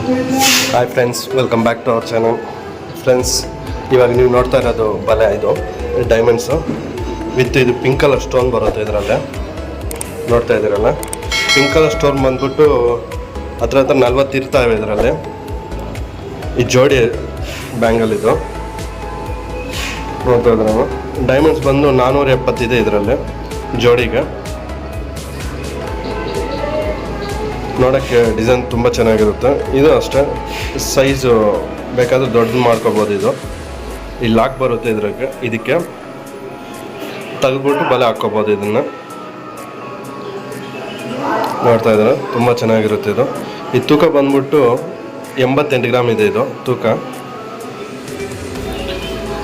Hi friends, welcome back to our channel. Friends, ಇವಾಗ ನೀವು ನೋಡ್ತಾ ಇರೋದು ಬಲೆ, ಇದು ಡೈಮಂಡ್ಸು ವಿತ್ ಇದು ಪಿಂಕ್ ಕಲರ್ ಸ್ಟೋನ್ ಬರುತ್ತೆ. ಇದರಲ್ಲೇ ನೋಡ್ತಾ ಇದ್ದೀರಲ್ಲ, ಪಿಂಕ್ ಕಲರ್ ಸ್ಟೋನ್ ಬಂದ್ಬಿಟ್ಟು ಹತ್ರ 40 ಇರ್ತಾವೆ ಇದರಲ್ಲಿ. ಈ ಜೋಡಿ ಬ್ಯಾಂಗಲ್ ಇದು ನೋಡ್ತಾ ಇದ್ರೆ ನಾವು ಡೈಮಂಡ್ಸ್ ಬಂದು 470 ಇದೆ ಇದರಲ್ಲಿ ಜೋಡಿಗೆ. ನೋಡೋಕ್ಕೆ ಡಿಸೈನ್ ತುಂಬ ಚೆನ್ನಾಗಿರುತ್ತೆ. ಇದು ಅಷ್ಟೇ, ಸೈಜು ಬೇಕಾದರೆ ದೊಡ್ಡದು ಮಾಡ್ಕೋಬೋದು. ಇದು ಈ ಲಾಕ್ ಬರುತ್ತೆ ಇದಕ್ಕೆ ತೆಗೆದ್ಬಿಟ್ಟು ಬಲೆ ಹಾಕ್ಕೋಬೋದು. ಇದನ್ನು ನೋಡ್ತಾ ಇದ್ದಾರೆ, ತುಂಬ ಚೆನ್ನಾಗಿರುತ್ತೆ. ಈ ತೂಕ ಬಂದ್ಬಿಟ್ಟು 88 ಗ್ರಾಮ್ ಇದೆ ಇದು ತೂಕ.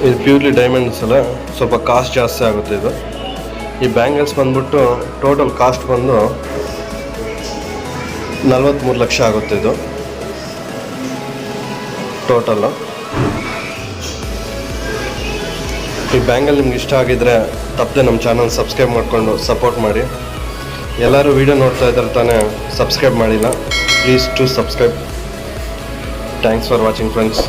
ಇದು ಪ್ಯೂರ್ಲಿ ಡೈಮಂಡ್ಸ್ ಅಲ್ಲ, ಸ್ವಲ್ಪ ಕಾಸ್ಟ್ ಜಾಸ್ತಿ ಆಗುತ್ತೆ ಇದು. ಈ ಬ್ಯಾಂಗಲ್ಸ್ ಬಂದ್ಬಿಟ್ಟು ಟೋಟಲ್ ಕಾಸ್ಟ್ ಬಂದು 43 ಲಕ್ಷ ಆಗುತ್ತೆ ಇದು ಟೋಟಲ್ಲು. ಈ ಬ್ಯಾಂಗಲ್ ನಿಮ್ಗೆ ಇಷ್ಟ ಆಗಿದ್ರೆ ತಪ್ಪದೆ ನಮ್ಮ ಚಾನಲ್ ಸಬ್ಸ್ಕ್ರೈಬ್ ಮಾಡಿಕೊಂಡು ಸಪೋರ್ಟ್ ಮಾಡಿ. ಎಲ್ಲರೂ ವೀಡಿಯೋ ನೋಡ್ತಾ ಇದ್ದಾರೆ ತಾನೇ, ಸಬ್ಸ್ಕ್ರೈಬ್ ಮಾಡಿಲ್ಲ, please to subscribe. Thanks for watching friends.